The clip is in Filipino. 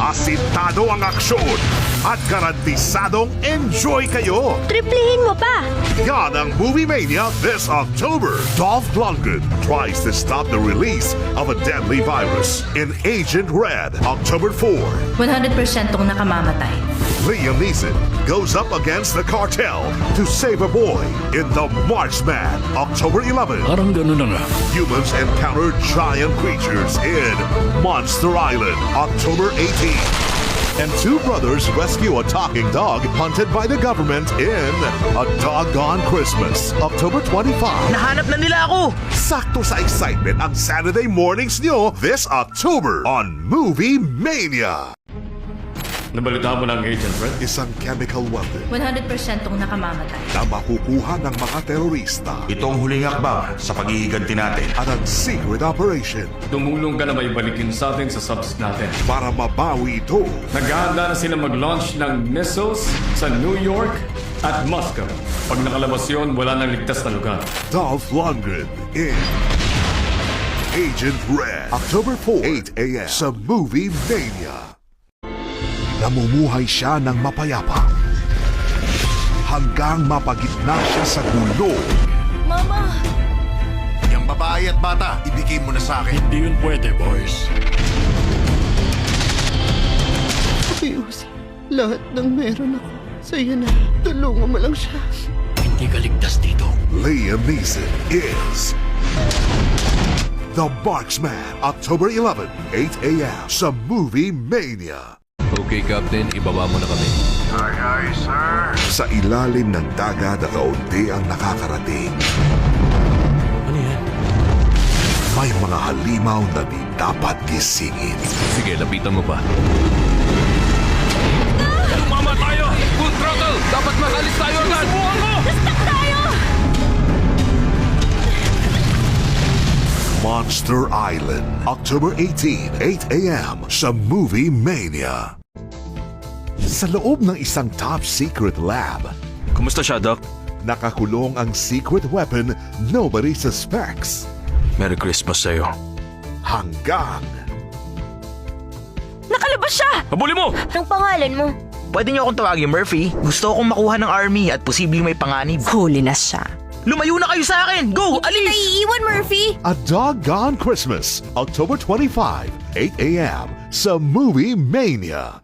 Asintado ang aksyon at garantisadong enjoy kayo. Triplihin mo pa! Yan ang Movie Mania this October. Dolph Lundgren tries to stop the release of a deadly virus in Agent Red, October 4. 100% tong nakamamatay. Liam Neeson goes up against the cartel to save a boy in The Marksman, October 11. Parang ganun na nga. Humans encounter giant creatures in Monster Island, October 18. And two brothers rescue a talking dog hunted by the government in A Doggone Christmas, October 25. Nahanap na nila ako! Sakto sa excitement ang Saturday mornings nyo this October on Movie Mania. Nabalita mo ng Agent Red? Isang chemical weapon 100% tong nakamamatay. na makukuha ng mga terorista Itong huling akbang sa paghihiganti natin. at ang secret operation Tumulong ka na may balikin sa atin sa subs natin. para mabawi ito. Naghahanda na sila mag-launch ng missiles sa New York at Moscow. Pag nakalabas yun, wala nang ligtas na lugar. Dolph Lundgren in Agent Red, October 4, 8 a.m. sa Movie Mania. Namumuhay siya ng mapayapa hanggang mapagitna siya sa gulo. Mama! Yung babae at bata, ibigay mo na sa akin. Hindi yun pwede, boys. Pius, lahat ng meron ako sa'yo na. Tulungan mo lang siya. Hindi ka ligtas dito. Liam Neeson is The Marksman, October 11, 8 a.m. sa Movie Mania. Okay, Captain. Ibaba mo na kami. Aye, aye, sir. Sa ilalim ng dagat na kaunti ang nakakarating. Ano yan? May mga halimaw na di dapat gisingin. Sige, lapitan mo pa. Mama tayo! Full throttle! Dapat makalis tayo agad! Subukan mo! Monster Island, October 18, 8 a.m. sa Movie Mania. Sa loob ng isang top-secret lab, Kumusta siya, Doc? nakakulong ang secret weapon nobody suspects. Merry Christmas sa'yo. Hanggang Nakalabas siya! Habulin mo! Anong pangalan mo? Pwede niyo akong tawagin Murphy. Gusto akong makuha ng army at posibleng may panganib. Huli na siya. Lumayo na kayo sa akin! Go! Alis! Naiiwan, Murphy! A Doggone Christmas, October 25, 8 a.m. sa Movie Mania.